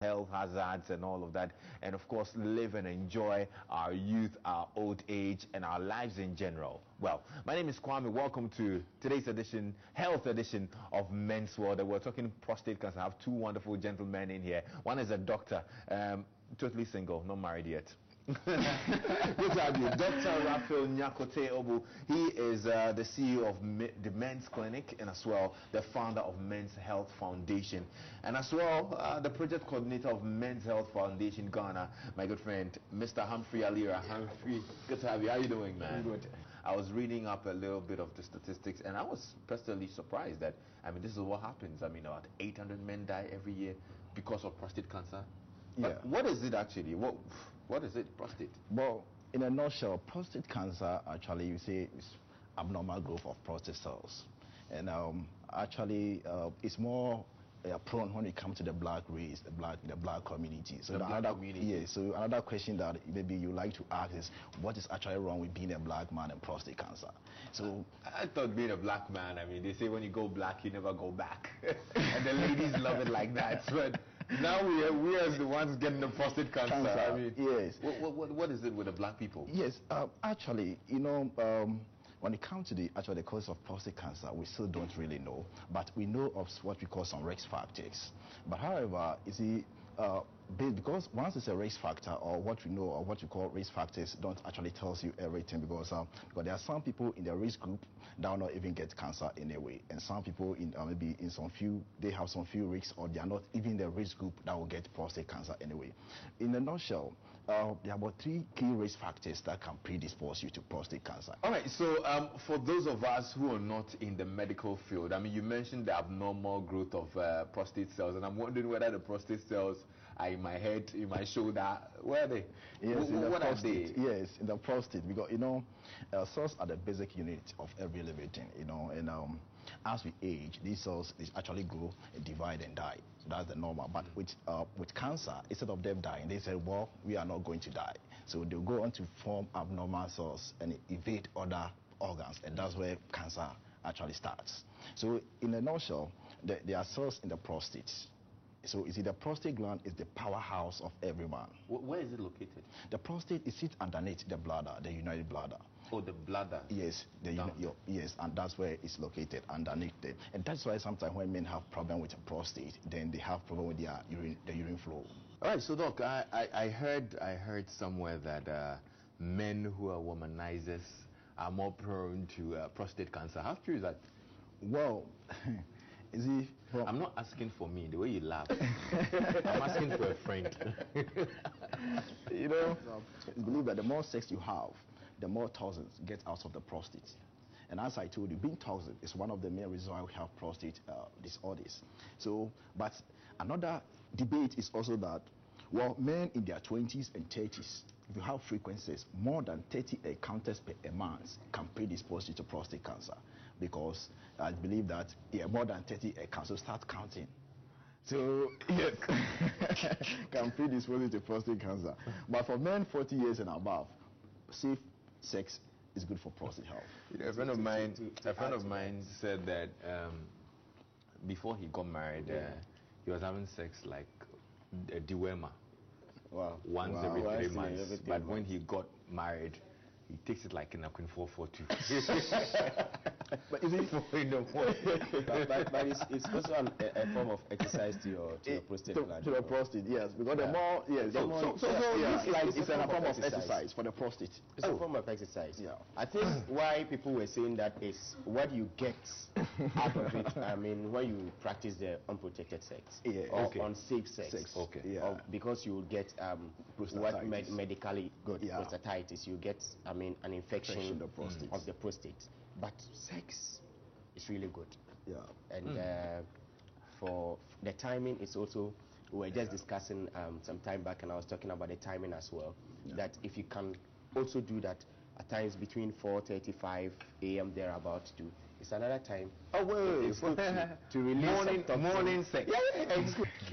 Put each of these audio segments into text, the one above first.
health hazards and all of that, and of course live and enjoy our youth, our old age, and our lives in general. Well, my name is Kwame. Welcome to today's edition, health edition of Men's World. We're talking prostate cancer. I have two wonderful gentlemen in here. One is a doctor, totally single, not married yet. Good to have you, Dr. Raphael Nyakote Obu. He is the CEO of the Men's Clinic, and as well the founder of Men's Health Foundation, and as well the project coordinator of Men's Health Foundation Ghana, my good friend Mr. Humphrey Alira. Humphrey, good to have you. How are you doing, man? I'm good. I was reading up a little bit of the statistics, and I was personally surprised that, I mean, this is what happens. I mean, about 800 men die every year because of prostate cancer. Yeah. But what is it actually? What is it, prostate? Well, in a nutshell, prostate cancer actually, you say, is abnormal growth of prostate cells, and actually it's more prone when it comes to the black race, the black community. So so another question that maybe you like to ask is, what is actually wrong with being a black man and prostate cancer? So I thought being a black man, I mean, they say when you go black, you never go back, and the ladies love it like that. But now we are the ones getting the prostate cancer. I mean, yes. What is it with the black people? Yes, actually, when it comes to the cause of prostate cancer, we still don't really know, but we know of what we call some risk factors. But however, you see, because once it's a risk factor, or what we know, or what you call risk factors, don't actually tells you everything, because there are some people in the risk group that will not even get cancer anyway, and some people in maybe in some few, they have some few risks, or they are not even in the risk group that will get prostate cancer anyway. In a nutshell, there are about 3 key risk factors that can predispose you to prostate cancer. All right, so for those of us who are not in the medical field, I mean, you mentioned the abnormal growth of prostate cells, and I'm wondering whether the prostate cells are in my head, in my shoulder. Where are they? Yes, what are they? Yes, in the prostate, because cells are the basic unit of every living thing, and as we age, these cells actually grow, divide, and die. So that's the normal. But with cancer, instead of them dying, they said, well, we are not going to die. So they'll go on to form abnormal cells and evade other organs, and that's where cancer actually starts. So in a nutshell, there are cells in the prostate. So you see, the prostate gland is the powerhouse of every man. Where is it located? The prostate is sit underneath the bladder, the urinary bladder. Oh, the bladder. Yes, yes, and that's where it's located, underneath it. And that's why sometimes when men have problem with the prostate, then they have problem with their urine flow. All right, so Doc, I heard somewhere that men who are womanizers are more prone to prostate cancer. How true is that? Well, is he? Well, I'm not asking for me, the way you laugh. I'm asking for a friend. It's believed that the more sex you have, the more toxins get out of the prostate. And as I told you, being toxic is one of the main reasons why we have prostate disorders. So, but another debate is also that, well, men in their 20s and 30s, if you have frequencies more than 30 encounters per month, can predispose you to prostate cancer, because I believe that more than 30 encounters, start counting. So yes, can predispose you to prostate cancer. But for men 40 years and above, safe sex is good for prostate health. A friend of mine said that before he got married, he was having sex like a dewormer. Wow. Once every 3 months. But when he got married, he takes it like in a Queen 442. But is it but it's also a form of exercise to your prostate gland. To the prostate, yes. Because the more, yes. It's a form of exercise for the prostate. It's a form of exercise. Yeah. I think why people were saying that is what you get out of it. I mean, when you practice the unprotected sex or unsafe sex. Okay. Yeah. Or because you get what medically good prostatitis. You get, I mean, an infection of the prostate. But sex is really good. Yeah. And for the timing, it's also, we were just discussing some time back, and I was talking about the timing as well. Yeah. That if you can also do that at times between 4:35 a.m. thereabouts to, it's another time. Oh wait, it's good to release morning sex.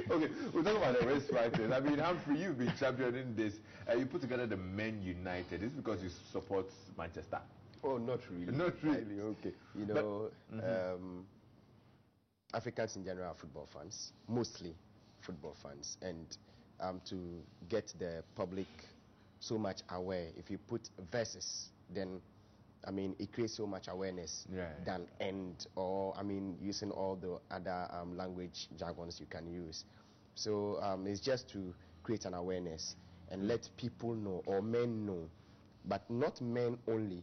Okay, we'll talk about the risk factors. I mean, Humphrey, you've been championing this. You put together the Men United. This is because you support Manchester. Oh, not really. Not really, okay. Africans in general are football fans, mostly football fans, and to get the public so much aware. If you put versus, then I mean it creates so much awareness than end, or I mean using all the other language jargons you can use. So it's just to create an awareness and let people know, or men know, but not men only.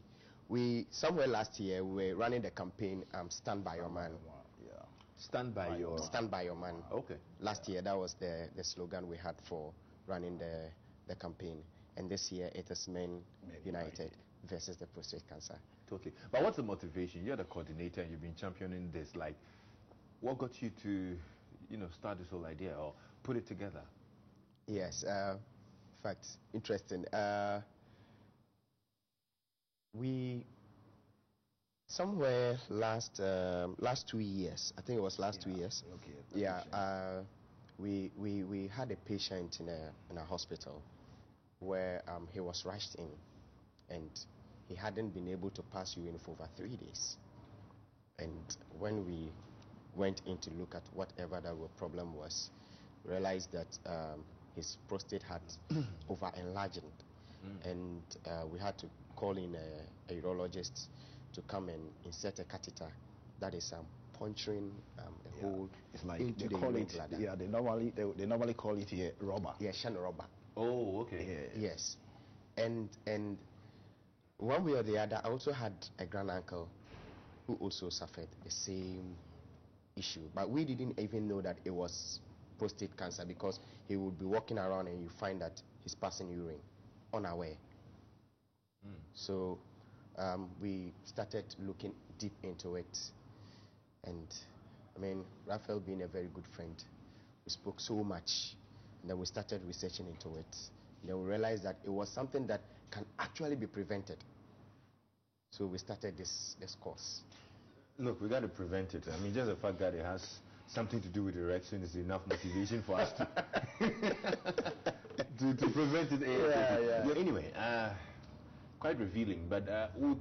We somewhere last year we were running the campaign Stand by Your Man. Stand by your man. Okay. Last year that was the slogan we had for running the campaign, and this year it is Men United versus the prostate cancer. Totally. But what's the motivation? You're the coordinator and you've been championing this. Like, what got you to, start this whole idea or put it together? Yes. In fact, interesting. We somewhere last 2 years, I think it was last 2 years. Okay. Yeah. We had a patient in a hospital where he was rushed in, and he hadn't been able to pass urine for over 3 days. And when we went in to look at whatever that problem was, realized that his prostate had over enlarged, and we had to call in a urologist to come and insert a catheter that is puncturing a hole it's like into they the call urine it. bladder. Yeah, they normally call it here rubber. Yeah, shunt rubber. Oh, okay. Yeah. Yes, and one way or the other, I also had a grand uncle who also suffered the same issue, but we didn't even know that it was prostate cancer, because he would be walking around and you find that he's passing urine unaware. So we started looking deep into it, and I mean, Raphael being a very good friend, we spoke so much, and then we started researching into it. And then we realized that it was something that can actually be prevented. So we started this course. Look, we got to prevent it. I mean, just the fact that it has something to do with erection is enough motivation for us to to prevent it. Yeah. Anyway, quite revealing, but we'll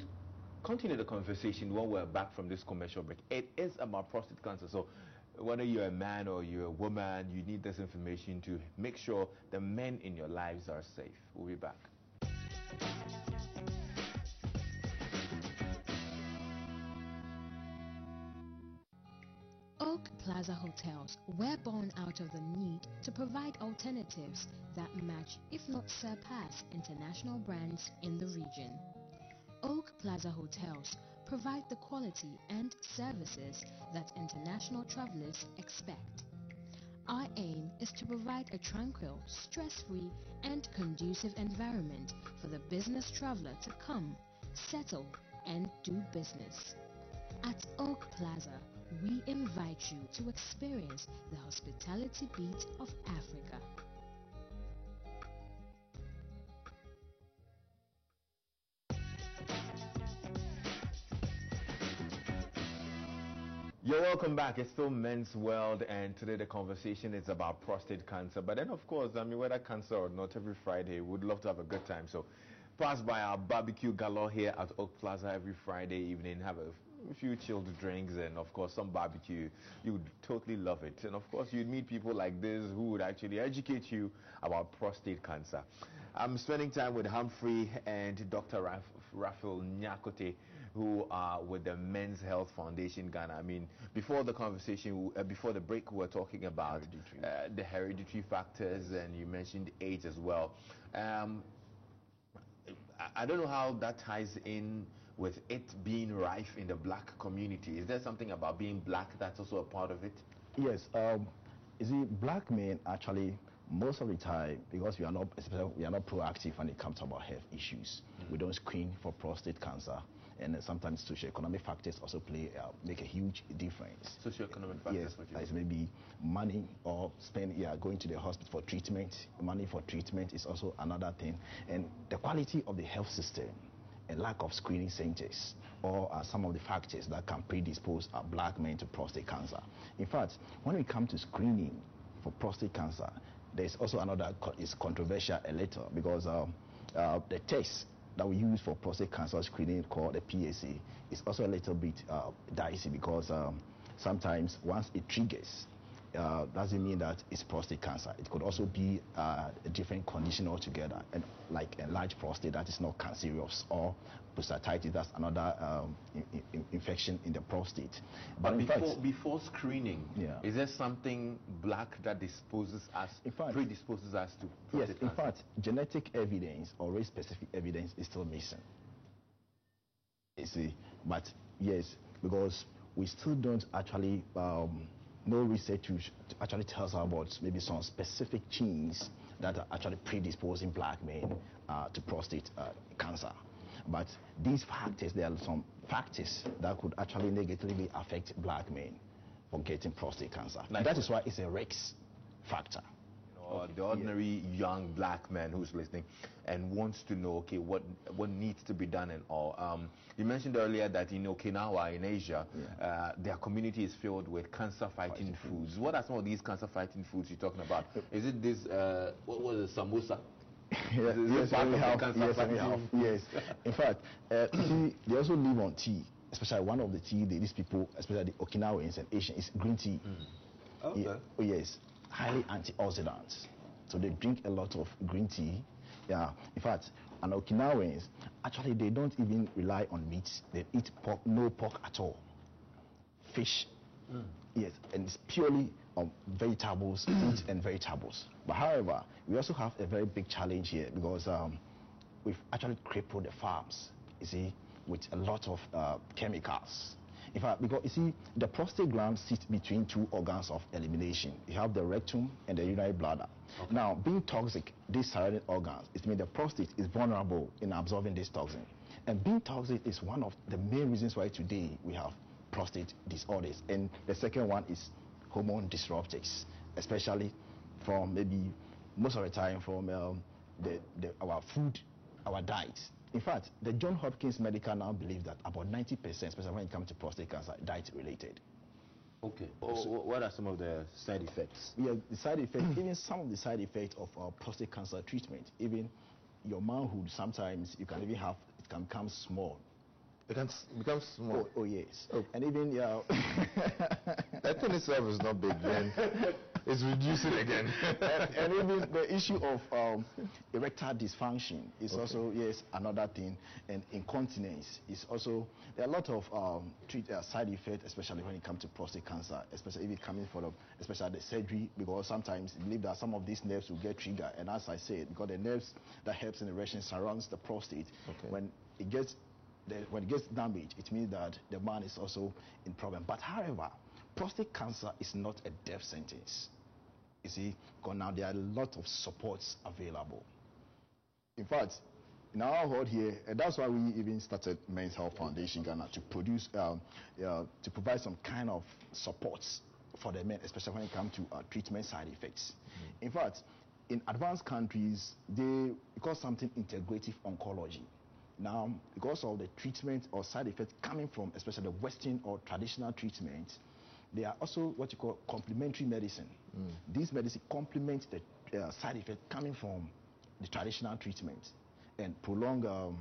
continue the conversation when we're back from this commercial break. It is about prostate cancer, so whether you're a man or you're a woman, you need this information to make sure the men in your lives are safe. We'll be back. Oak Plaza Hotels were born out of the need to provide alternatives that match, if not surpass, international brands in the region. Oak Plaza Hotels provide the quality and services that international travelers expect. Our aim is to provide a tranquil, stress-free and conducive environment for the business traveler to come, settle and do business. At Oak Plaza, we invite you to experience the hospitality beat of Africa. You're welcome back. It's still Men's World, and today the conversation is about prostate cancer. But then, of course, I mean, whether cancer or not, every Friday we'd love to have a good time. So pass by our barbecue galore here at Oak Plaza every Friday evening, have a few chilled drinks and, of course, some barbecue. You would totally love it. And, of course, you'd meet people like this who would actually educate you about prostate cancer. I'm spending time with Humphrey and Dr. Raphael Nyakote, who are with the Men's Health Foundation Ghana. I mean, before the conversation, before the break, we were talking about the hereditary factors, and you mentioned age as well. I don't know how that ties in with it being rife in the black community. Is there something about being black that's also a part of it? Yes. You see, black men actually, most of the time, because we are not proactive when it comes about health issues. We don't screen for prostate cancer, and sometimes socioeconomic factors also make a huge difference. Socioeconomic factors, yes, as maybe money or going to the hospital for treatment. Money for treatment is also another thing, and the quality of the health system, and lack of screening centers, or some of the factors that can predispose black men to prostate cancer. In fact, when we come to screening for prostate cancer, there's also another is controversial a little, because the test that we use for prostate cancer screening, called the PSA, is also a little bit dicey, because sometimes once it triggers, doesn't mean that it's prostate cancer. It could also be a different condition altogether, and like enlarged prostate that is not cancerous, or prostatitis, that's another infection in the prostate. But before screening, is there something black that predisposes us to prostate cancer? In fact, genetic evidence or race-specific evidence is still missing. You see, but yes, because we still don't actually no research actually tells us about maybe some specific genes that are actually predisposing black men to prostate cancer. But these factors, there are some factors that could actually negatively affect black men for getting prostate cancer. Like that is why it's a risk factor. The ordinary young black man who's listening and wants to know, okay, what needs to be done and all. You mentioned earlier that in Okinawa, in Asia, their community is filled with cancer-fighting foods. What are some of these cancer-fighting foods you're talking about? Is it this, what was it, samosa? Yes, yes. In fact, see, they also live on tea, especially one of the tea these people, especially the Okinawans and Asians, is green tea. Okay. Yeah, oh yes, highly antioxidants. So they drink a lot of green tea. Yeah. In fact, and Okinawans, actually, they don't even rely on meat. They eat pork, no pork at all. Fish. Yes, and it's purely vegetables, fruits and vegetables. But however, we also have a very big challenge here because we've actually crippled the farms, you see, with a lot of chemicals. In fact, because you see, the prostate gland sits between two organs of elimination. You have the rectum and the urinary bladder. Okay. Now, being toxic, these surrounding organs, it means the prostate is vulnerable in absorbing this toxin. And being toxic is one of the main reasons why today we have prostate disorders. And the second one is hormone disruptors, especially from maybe most of the time from our food, our diet. In fact, the Johns Hopkins Medical now believe that about 90%, especially when it comes to prostate cancer, diet related. Okay. What are some of the side effects? Yeah, the side effects, even some of the side effects of prostate cancer treatment, even your manhood, sometimes you can even have, it can become small. It can become small? Oh yes. Oh. And even, that thing itself is not big, then it's reducing again. and even the issue of erectile dysfunction is also, yes, another thing. And incontinence is also, there are a lot of side effects, especially when it comes to prostate cancer, especially if it's coming from, especially the surgery, because sometimes you believe that some of these nerves will get triggered. And as I said, because the nerves that helps in erection surrounds the prostate, when it gets damaged, it means that the man is also in problem. But however, prostate cancer is not a death sentence. You see, because now there are a lot of supports available. In fact, in our ward here, and that's why we even started Men's Health Foundation Ghana to produce, to provide some kind of supports for the men, especially when it comes to treatment side effects. In fact, in advanced countries, they call something integrative oncology. Now, because of the treatment or side effects coming from, especially the Western or traditional treatment, they are also what you call complementary medicine. These medicine complement the side effects coming from the traditional treatment and prolong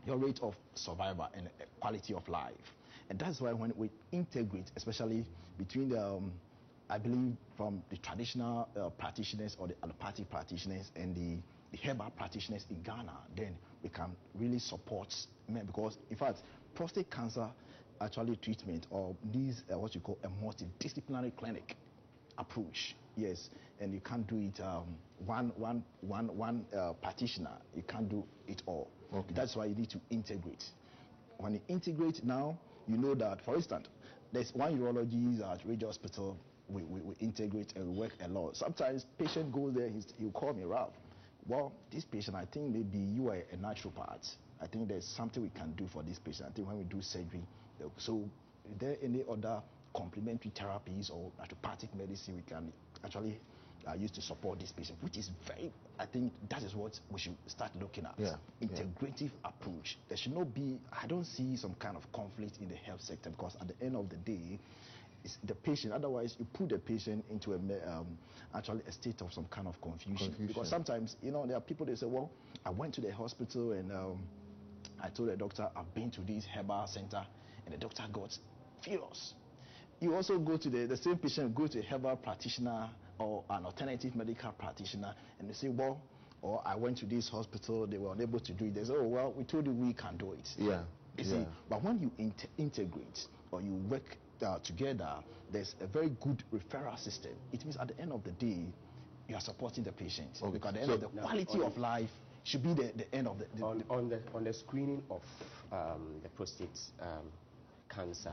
your rate of survival and quality of life. And that's why when we integrate, especially between the, I believe, from the traditional practitioners or the allopathic practitioners and the herbal practitioners in Ghana, then we can really support men, because in fact prostate cancer actually treatment or needs what you call a multidisciplinary clinic approach. Yes, and you can't do it one practitioner. You can't do it all. That's why you need to integrate. When you integrate now, you know that, for instance, there's one urologist at Ridge Hospital. We integrate and we work a lot. Sometimes patient goes there, he'll call me, Ralph, well, this patient, I think maybe you are a naturopath. I think there's something we can do for this patient. I think when we do surgery, so is there any other complementary therapies or naturopathic medicine we can actually use to support this patient, which is very, I think that is what we should start looking at. Integrative approach. There should not be, I don't see some kind of conflict in the health sector, because at the end of the day, it's the patient. Otherwise, you put the patient into actually a state of some kind of confusion. Because sometimes, there are people, they say, well, I went to the hospital and I told the doctor I've been to this herbal center, and the doctor got furious. you also go to the same patient, go to a herbal practitioner or an alternative medical practitioner, and they say, well, or I went to this hospital, they were unable to do it. They say, oh, well, we told you we can do it. Yeah. You see, but when you integrate or you work together, there's a very good referral system. It means at the end of the day, you are supporting the patient. Okay. Because at the end of the quality of life should be the end of the on the screening of the prostate cancer.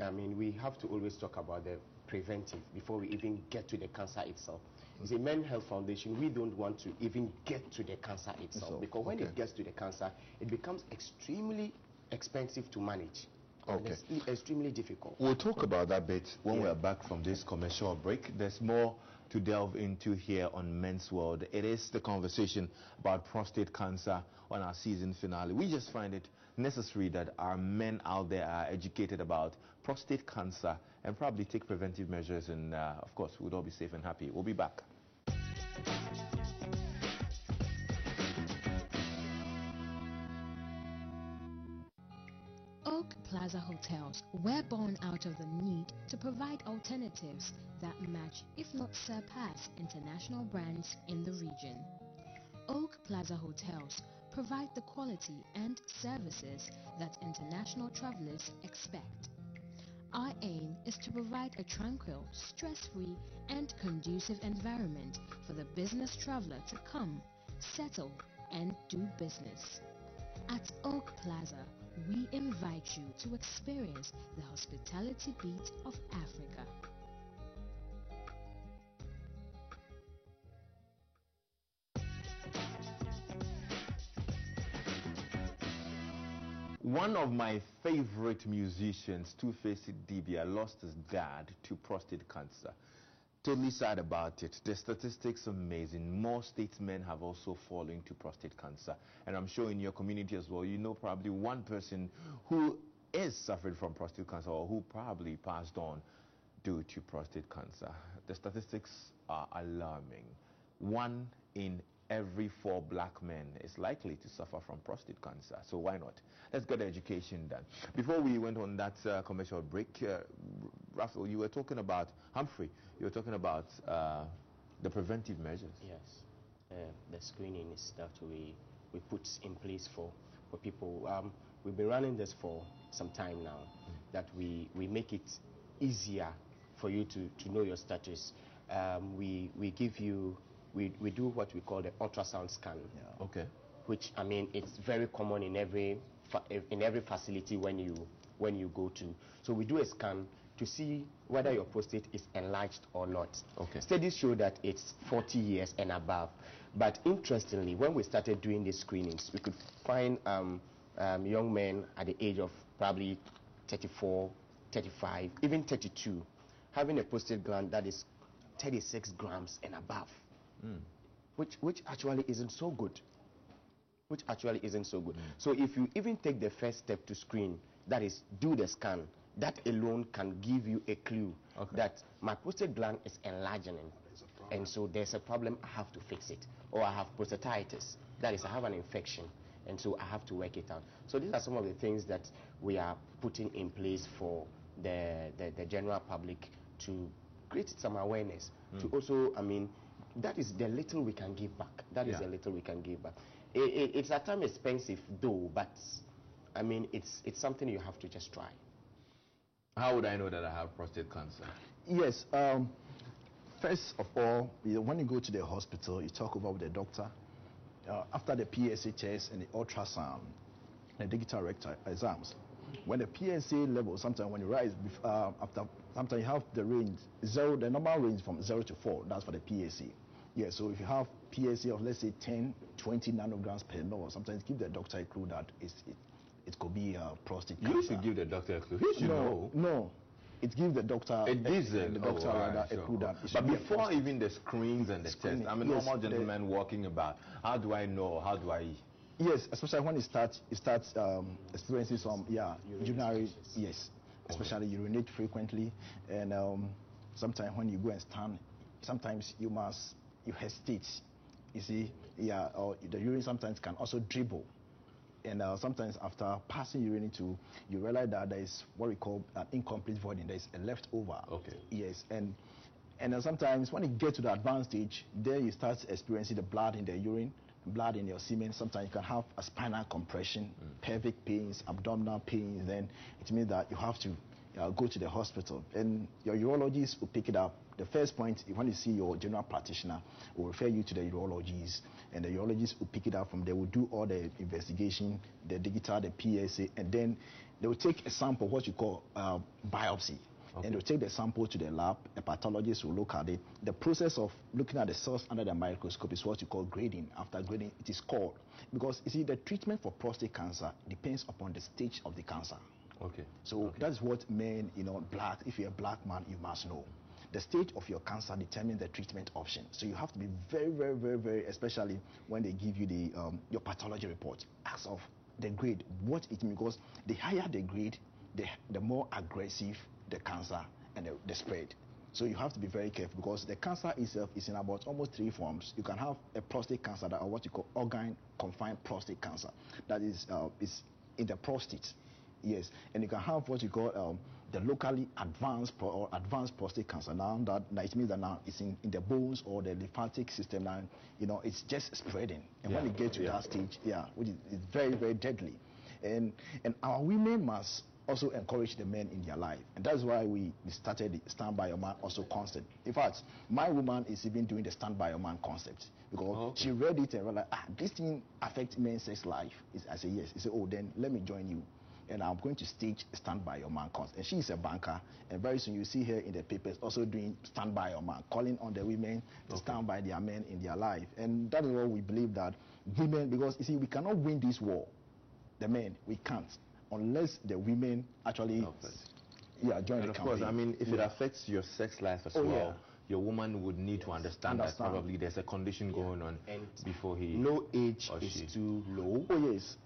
I mean, we have to always talk about the preventive before we even get to the cancer itself. As a Men Health Foundation, we don't want to even get to the cancer itself, because when it gets to the cancer, it becomes extremely expensive to manage. Okay. It's extremely difficult. We'll talk about that bit when we're back from this commercial break. There's more to delve into here on Men's World. It is the conversation about prostate cancer on our season finale. We just find it necessary that our men out there are educated about prostate cancer and probably take preventive measures, and of course we'll all be safe and happy. We'll be back. Oak Plaza Hotels were born out of the need to provide alternatives that match, if not surpass, international brands in the region. Oak Plaza Hotels provide the quality and services that international travelers expect. Our aim is to provide a tranquil, stress-free and conducive environment for the business traveler to come, settle and do business. At Oak Plaza, we invite you to experience the hospitality beat of Africa. One of my favorite musicians, Two-Face Idibia, lost his dad to prostate cancer. Totally sad about it. The statistics are amazing. More statesmen have also fallen to prostate cancer. And I'm sure in your community as well, you know probably one person who is suffering from prostate cancer or who probably passed on due to prostate cancer. The statistics are alarming. 1 in every 4 black men is likely to suffer from prostate cancer. So why not? Let's get the education done. Before we went on that commercial break, Raphael, you were talking about, Humphrey, you were talking about the preventive measures. Yes, the screening is that we put in place for people. We've been running this for some time now, that we make it easier for you to know your status. We give you, we do what we call the ultrasound scan. Yeah. Okay. Which, I mean, it's very common in every facility when you go to. So we do a scan to see whether your prostate is enlarged or not. Okay. Studies show that it's 40 years and above. But interestingly, when we started doing these screenings, we could find young men at the age of probably 34, 35, even 32, having a prostate gland that is 36 grams and above, which actually isn't so good. So if you even take the first step to screen, that is do the scan, that alone can give you a clue that my prostate gland is enlarging, and so there's a problem, I have to fix it. Or I have prostatitis, that is, I have an infection, and so I have to work it out. So these are some of the things that we are putting in place for the general public to create some awareness, to also, I mean, that is the little we can give back. The little we can give back. It's at times expensive though, but I mean, it's something you have to just try. How would I know that I have prostate cancer? Yes. First of all, when you go to the hospital, you talk about with the doctor. After the PSA test and the ultrasound, the digital rectal exams, when the PSA level, sometimes when you rise, after sometimes you have the range zero, the normal range from 0 to 4. That's for the PSA. Yeah. So if you have PSA of let's say 10, 20 nanograms per ml, sometimes give the doctor a clue that it could be prostate cancer. You should give the doctor a clue. He should know. No. It gives the doctor a clue that. But before even the screens and the tests, I'm a normal gentleman walking about. How do I know? How do I? Yes, especially when it starts experiencing some urinary. Yes, especially urinate frequently, and sometimes when you go and stand, sometimes you hesitate. You see, or the urine sometimes can also dribble. And sometimes after passing urine into, you realize that there is what we call an incomplete voiding. There is a leftover. Okay. Yes, and sometimes when you get to the advanced stage, then you start experiencing the blood in the urine, blood in your semen. Sometimes you can have a spinal compression, pelvic pains, abdominal pains. Then it means that you have to go to the hospital, and your urologist will pick it up. The first point, when you see your general practitioner, will refer you to the urologist, and the urologist will pick it up from there. Will do all the investigation, the digital, the PSA, and then they will take a sample, what you call biopsy. Okay. And they'll take the sample to the lab. A pathologist will look at it. The process of looking at the cells under the microscope is what you call grading. After grading, it is called, because you see, the treatment for prostate cancer depends upon the stage of the cancer. Okay. So that's what men, black, if you're a black man, you must know. The stage of your cancer determines the treatment option. So you have to be very, very, very, very, especially when they give you the your pathology report. Ask of the grade, what it means, because the higher the grade, the more aggressive the cancer and the spread. So you have to be very careful, because the cancer itself is in about almost 3 forms. You can have a prostate cancer, that are what you call organ-confined prostate cancer. That is in the prostate. Yes, and you can have what you call the locally advanced prostate cancer. Now that it means that now it's in the bones or the lymphatic system. Now it's just spreading, and when you get to that stage, which is very, very deadly. And our women must also encourage the men in their life, and that's why we started the Stand By Your Man also concept. In fact, my woman is even doing the Stand By Your Man concept, because she read it and realized, this thing affects men's sex life. I said yes. He said, then let me join you, and I'm going to stage Stand By Your Man concept. And she's a banker, and very soon you see her in the papers also doing Stand By Your Man, calling on the women to stand by their men in their life. And that is what we believe, that women, because you see, we cannot win this war, the men, we can't, unless the women actually join and the of campaign. course, I mean, if it affects your sex life as well, your woman would need to understand that probably there's a condition going on, and before he no age is too low.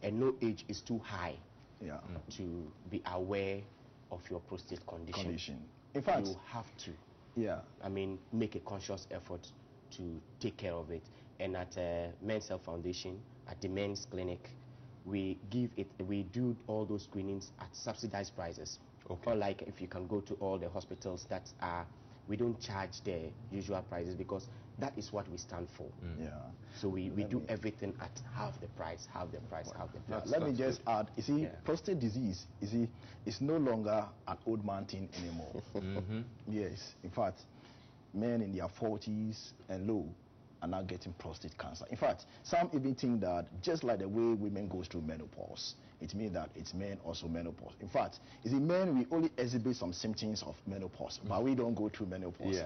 And no age is too high to be aware of your prostate condition. In fact, you have to make a conscious effort to take care of it. And at Men's Health Foundation, at the men's clinic, we do all those screenings at subsidized prices. Or like if you can go to all the hospitals that are, we don't charge the usual prices, because that is what we stand for. So we do everything at half the price. Let me just add, you see, prostate disease, it's no longer an old man thing anymore. Yes, in fact, men in their 40s and low are now getting prostate cancer. In fact, some even think that just like the way women go through menopause, it means that it's men also menopause. In fact, you see, men, we only exhibit some symptoms of menopause, but we don't go through menopause.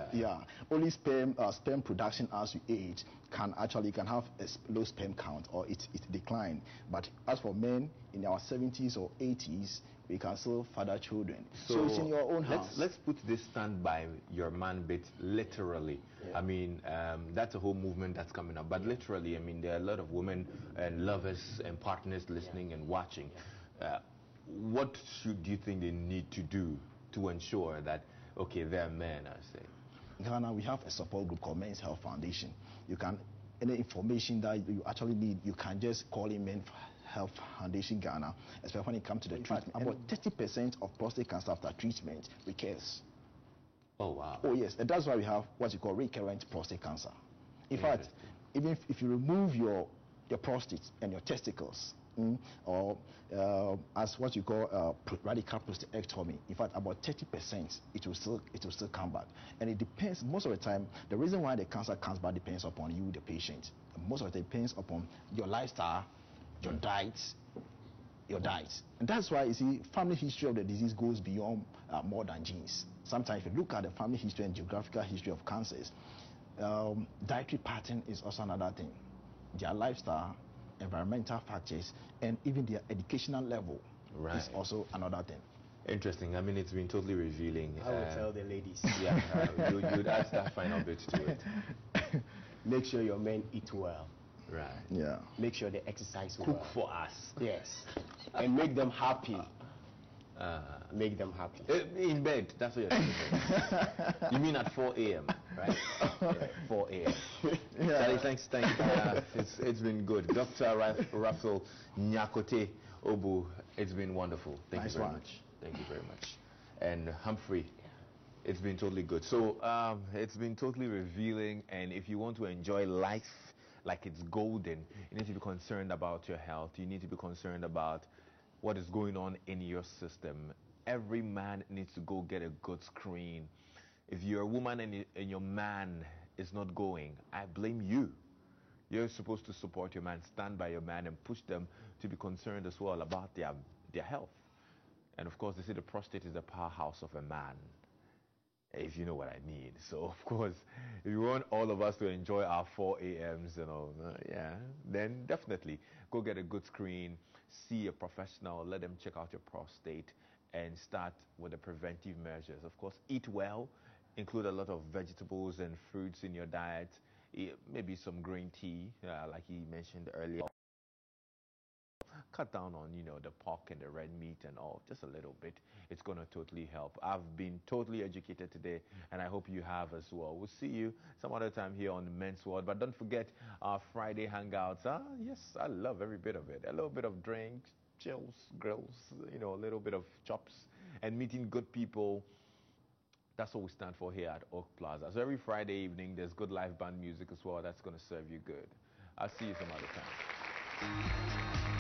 Only sperm production as you age can have a low sperm count, or it decline. But as for men in our 70s or 80s, we can still father children. So it's in your own house. Let's put this Stand By Your Man bit literally. I mean, that's a whole movement that's coming up. But literally, I mean, there are a lot of women and lovers and partners listening and watching. What do you think they need to do to ensure that, they're men, I say? In Ghana, we have a support group called Men's Health Foundation. You can, any information that you actually need, you can just call in Men's Health Foundation Ghana, especially when it comes to the treatment. About 30% of prostate cancer after treatment recurs. Oh, wow. Oh, yes. And that's why we have what you call recurrent prostate cancer. In fact, even if you remove your prostate and your testicles, or as what you call radical prostatectomy, in fact, about 30%, it will still come back. And it depends, most of the time, the reason why the cancer comes back depends upon you, the patient. Most of it depends upon your lifestyle, your diet. And that's why, you see, family history of the disease goes beyond more than genes. Sometimes if you look at the family history and geographical history of cancers, dietary pattern is also another thing. Their lifestyle, environmental factors, and even their educational level is also another thing. Interesting. I mean, it's been totally revealing. I will tell the ladies. You'd add that final bit to it. Make sure your men eat well. Right. Yeah. Make sure they exercise well. Cook for us. Yes. And make them happy. Make them happy. In bed. That's what you're saying. You mean at 4 a.m.? right? Yeah, 4 a.m. Yeah. Charlie, thanks. It's been good. Dr. Raphael Nyakote Obu, it's been wonderful. Thank Nice you very one. much. Thank you very much. And Humphrey, it's been totally good. So it's been totally revealing, and if you want to enjoy life like it's golden, you need to be concerned about your health. You need to be concerned about what is going on in your system. Every man needs to go get a good screen. If you're a woman and your man is not going, I blame you. You're supposed to support your man, stand by your man, and push them to be concerned as well about their health. And of course, they say the prostate is the powerhouse of a man, if you know what I mean. So, of course, if you want all of us to enjoy our 4 a.m.s, then definitely go get a good screen, see a professional, let them check out your prostate, and start with the preventive measures. Of course, eat well, include a lot of vegetables and fruits in your diet, maybe some green tea, like he mentioned earlier. Cut down on, the pork and the red meat and all, just a little bit. It's going to totally help. I've been totally educated today, and I hope you have as well. We'll see you some other time here on Men's World. But don't forget our Friday hangouts. Yes, I love every bit of it. A little bit of drinks, chills, grills, a little bit of chops, and meeting good people. That's what we stand for here at Oak Plaza. So every Friday evening, there's good live band music as well. That's going to serve you good. I'll see you some other time.